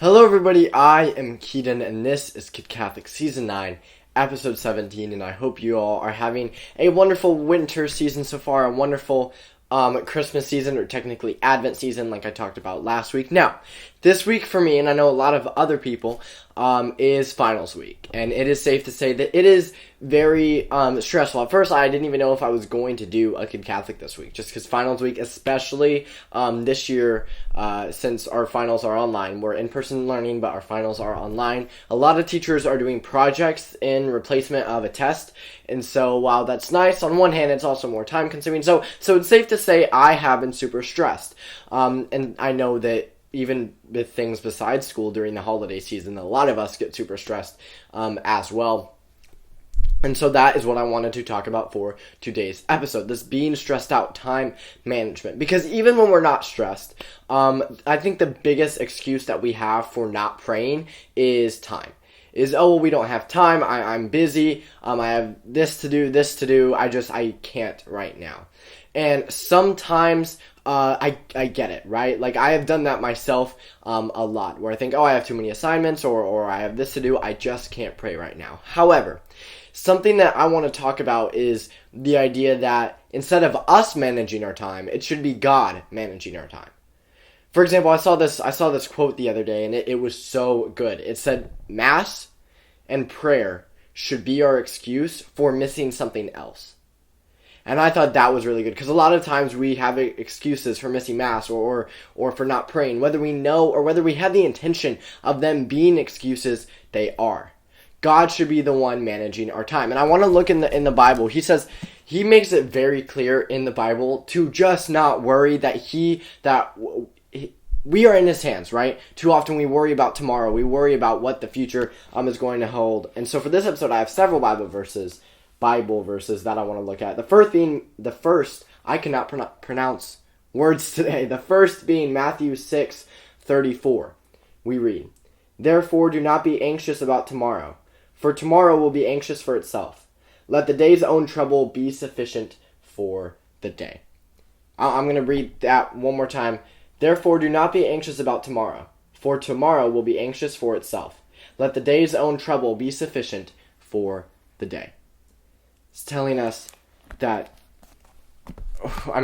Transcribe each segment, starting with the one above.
Hello everybody, I am Keaton and this is Kid Catholic Season 9, Episode 17, and I hope you all are having a wonderful winter season so far, a wonderful Christmas season, or technically Advent season like I talked about last week. Now, this week for me, and I know a lot of other people, is finals week, and it is safe to say that it is very stressful. At first, I didn't even know if I was going to do a Kid Catholic this week, just because finals week, especially this year, since our finals are online. We're in-person learning, but our finals are online. A lot of teachers are doing projects in replacement of a test, and so while that's nice, on one hand, it's also more time-consuming. So it's safe to say I have been super stressed, and I know that even with things besides school during the holiday season, a lot of us get super stressed as well. And so that is what I wanted to talk about for today's episode, this being stressed out, time management. Because even when we're not stressed, I think the biggest excuse that we have for not praying is time. We don't have time, I'm busy, I have this to do, I can't right now. And sometimes I get it, right? Like, I have done that myself a lot, where I think, I have too many assignments, or I have this to do, I just can't pray right now. However, something that I want to talk about is the idea that instead of us managing our time, it should be God managing our time. For example, I saw this quote the other day, and it was so good. It said, Mass and prayer should be our excuse for missing something else. And I thought that was really good, because a lot of times we have excuses for missing Mass or for not praying. Whether we know or whether we have the intention of them being excuses, they are. God should be the one managing our time. And I want to look in the Bible. He makes it very clear in the Bible to just not worry that we are in his hands, right? Too often we worry about tomorrow. We worry about what the future is going to hold. And so for this episode, I have several Bible verses that I want to look at. The first, I cannot pronounce words today. The first being Matthew 6:34. We read, "Therefore do not be anxious about tomorrow, for tomorrow will be anxious for itself. Let the day's own trouble be sufficient for the day." I'm going to read that one more time. "Therefore do not be anxious about tomorrow, for tomorrow will be anxious for itself. Let the day's own trouble be sufficient for the day." It's telling us that, I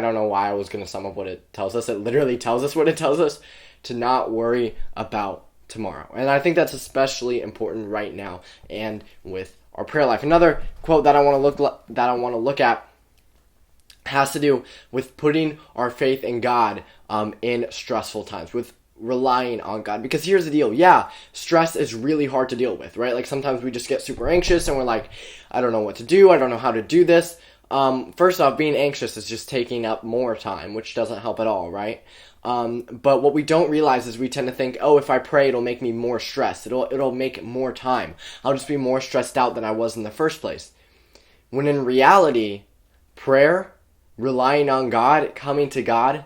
don't know why I was going to sum up what it tells us. It literally tells us what it tells us, to not worry about tomorrow. And I think that's especially important right now and with our prayer life. Another quote that I want to look at has to do with putting our faith in God in stressful times, with relying on God. Because here's the deal. Yeah, stress is really hard to deal with, right? Like, sometimes we just get super anxious and we're like, I don't know what to do. I don't know how to do this. First off, being anxious is just taking up more time, which doesn't help at all, right? But what we don't realize is we tend to think, if I pray, it'll make me more stressed. It'll make more time. I'll just be more stressed out than I was in the first place. When in reality, prayer, relying on God, coming to God,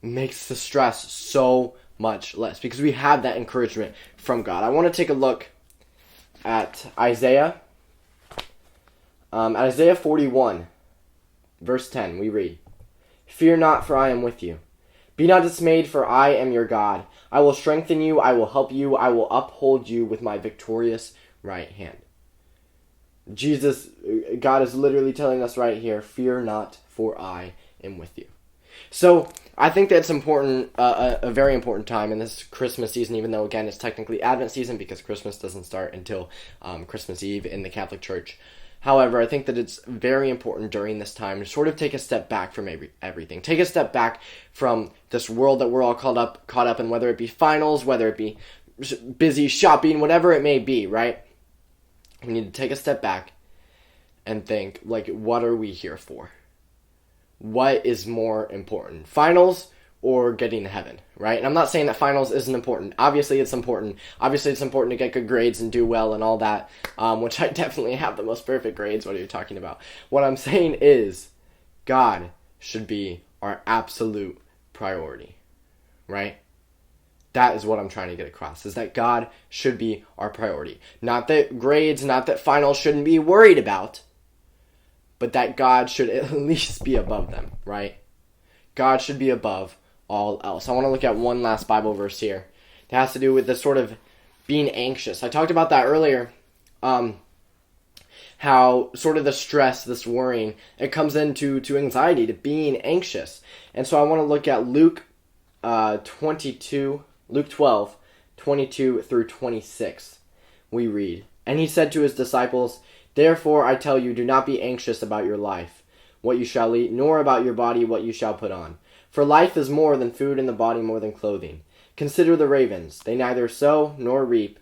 makes the stress so much less, because we have that encouragement from God. I want to take a look at Isaiah 41, verse 10. We read, "Fear not, for I am with you. Be not dismayed, for I am your God. I will strengthen you, I will help you, I will uphold you with my victorious right hand." God is literally telling us right here, fear not, for I am with you. So I think that's important, a very important time in this Christmas season, even though, again, it's technically Advent season, because Christmas doesn't start until Christmas Eve in the Catholic Church. However, I think that it's very important during this time to sort of take a step back from everything. Take a step back from this world that we're all caught up in, whether it be finals, whether it be busy shopping, whatever it may be, right? We need to take a step back and think, like, what are we here for? What is more important, finals or getting to heaven, right? And I'm not saying that finals isn't important. Obviously, it's important. Obviously, it's important to get good grades and do well and all that, which I definitely have the most perfect grades. What are you talking about? What I'm saying is, God should be our absolute priority, right? That is what I'm trying to get across, is that God should be our priority. Not that grades, not that finals shouldn't be worried about, but that God should at least be above them, right? God should be above all else. I want to look at one last Bible verse here. that has to do with this sort of being anxious. I talked about that earlier. How sort of the stress, this worrying, it comes into anxiety, to being anxious. And so I want to look at Luke 12, 22 through 26. We read, "And he said to his disciples, 'Therefore I tell you, do not be anxious about your life, what you shall eat, nor about your body, what you shall put on. For life is more than food, and the body more than clothing. Consider the ravens. They neither sow nor reap.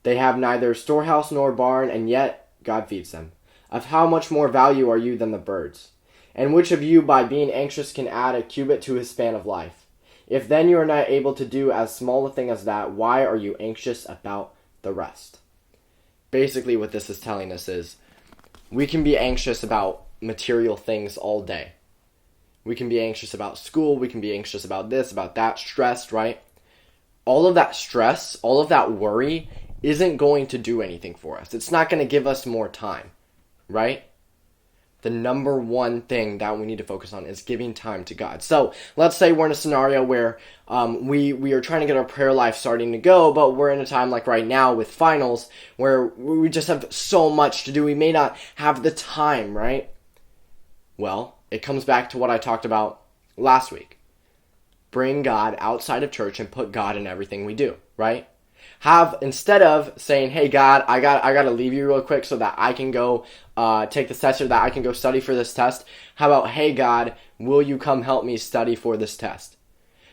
They have neither storehouse nor barn, and yet God feeds them. Of how much more value are you than the birds? And which of you, by being anxious, can add a cubit to his span of life? If then you are not able to do as small a thing as that, why are you anxious about the rest?'" Basically, what this is telling us is we can be anxious about material things all day. We can be anxious about school. We can be anxious about this, about that, stressed, right? All of that stress, all of that worry isn't going to do anything for us. It's not going to give us more time, right? The number one thing that we need to focus on is giving time to God. So let's say we're in a scenario where we are trying to get our prayer life starting to go, but we're in a time like right now with finals where we just have so much to do. We may not have the time, right? Well, it comes back to what I talked about last week. Bring God outside of church and put God in everything we do, right? Instead of saying, "Hey God, I got to leave you real quick so that I can go take this test, or that I can go study for this test." How about, "Hey God, will you come help me study for this test?"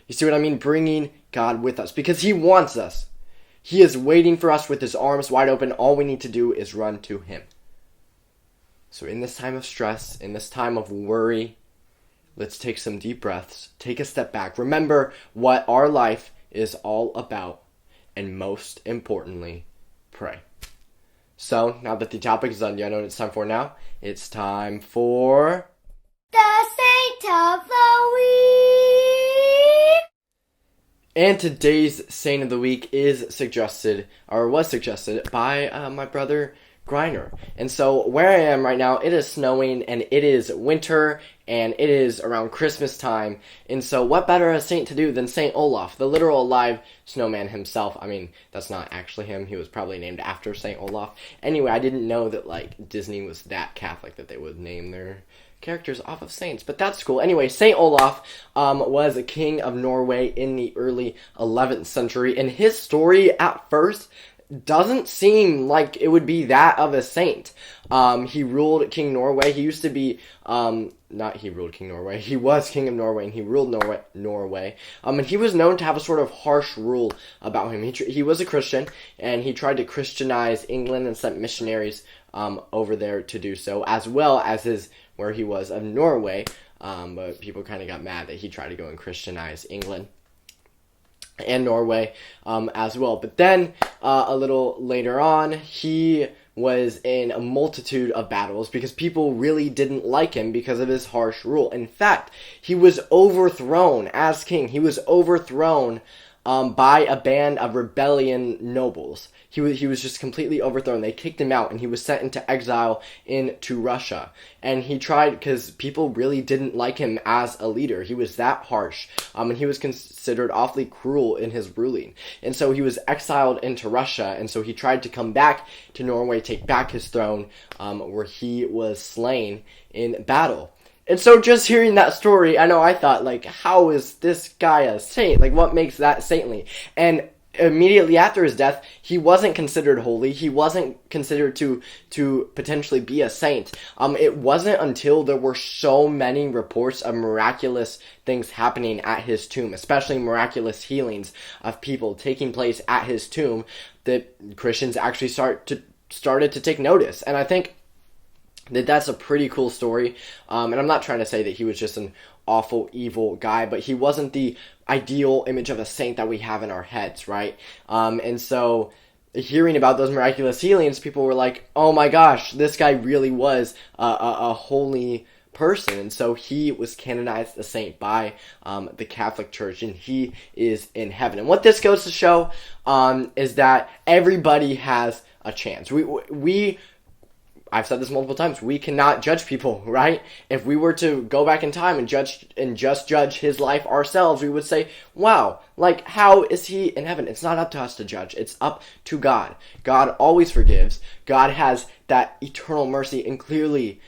You see what I mean? Bringing God with us, because he wants us. He is waiting for us with his arms wide open. All we need to do is run to him. So in this time of stress, in this time of worry, let's take some deep breaths, take a step back, remember what our life is all about, and most importantly, pray. So, now that the topic is done, do you know what it's time for now? It's time for the Saint of the Week! And today's Saint of the Week was suggested by my brother Griner. And so where I am right now, it is snowing and it is winter and it is around Christmas time. And so what better a saint to do than Saint Olaf, the literal live snowman himself. I mean, that's not actually him. He was probably named after Saint Olaf. Anyway, I didn't know that Disney was that Catholic that they would name their characters off of saints, but that's cool. Anyway, Saint Olaf was a king of Norway in the early 11th century, and his story at first doesn't seem like it would be that of a saint. He ruled King Norway. He used to be, he was king of Norway, and he ruled Norway. And he was known to have a sort of harsh rule about him. He was a Christian, and he tried to Christianize England and sent missionaries over there to do so, as well as where he was of Norway. But people kind of got mad that he tried to go and Christianize England and Norway as well. But then a little later on, he was in a multitude of battles because people really didn't like him because of his harsh rule. In fact, he was overthrown as king. He was overthrown by a band of rebellion nobles. He was just completely overthrown. They kicked him out, and he was sent into exile into Russia. And he tried, because people really didn't like him as a leader. He was that harsh, and he was considered awfully cruel in his ruling. And so he was exiled into Russia, and so he tried to come back to Norway, take back his throne, where he was slain in battle. And so just hearing that story, I thought, how is this guy a saint? What makes that saintly? And immediately after his death, he wasn't considered holy. He wasn't considered to potentially be a saint. It wasn't until there were so many reports of miraculous things happening at his tomb, especially miraculous healings of people taking place at his tomb, that Christians actually started to take notice. And I think that's a pretty cool story, and I'm not trying to say that he was just an awful, evil guy, but he wasn't the ideal image of a saint that we have in our heads, right? And so hearing about those miraculous healings, people were like, oh my gosh, this guy really was a holy person. And so he was canonized a saint by the Catholic Church, and he is in heaven. And what this goes to show is that everybody has a chance. I've said this multiple times, we cannot judge people, right? If we were to go back in time and just judge his life ourselves, we would say, wow, like, how is he in heaven? It's not up to us to judge. It's up to God. God always forgives. God has that eternal mercy, and clearly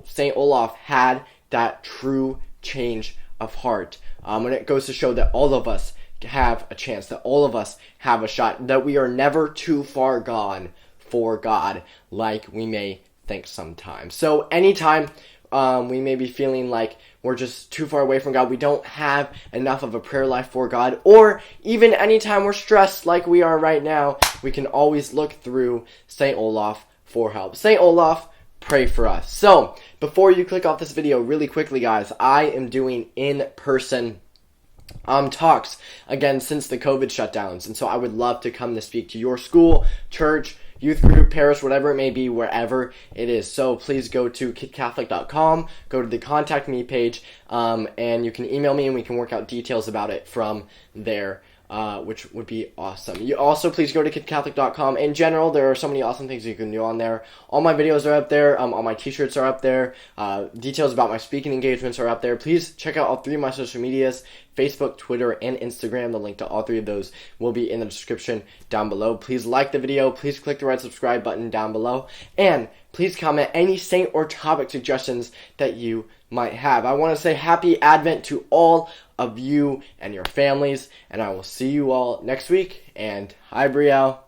St. Olaf had that true change of heart. And it goes to show that all of us have a chance, that all of us have a shot, that we are never too far gone for God like we may think sometimes. So anytime we may be feeling like we're just too far away from God, we don't have enough of a prayer life for God, or even anytime we're stressed like we are right now, we can always look through St. Olaf for help. St. Olaf, pray for us. So, before you click off this video, really quickly, guys, I am doing in-person talks again since the COVID shutdowns, and so I would love to come to speak to your school, church, youth group, parish, whatever it may be, wherever it is. So please go to kidcatholic.com, go to the contact me page, and you can email me and we can work out details about it from there, which would be awesome. You also please go to kidcatholic.com. In general, there are so many awesome things you can do on there. All my videos are up there, all my t-shirts are up there, details about my speaking engagements are up there. Please check out all 3 of my social medias, Facebook, Twitter, and Instagram. The link to all 3 of those will be in the description down below. Please like the video, please click the red subscribe button down below, and please comment any saint or topic suggestions that you might have. I want to say happy Advent to all of you and your families, and I will see you all next week, and hi Brielle.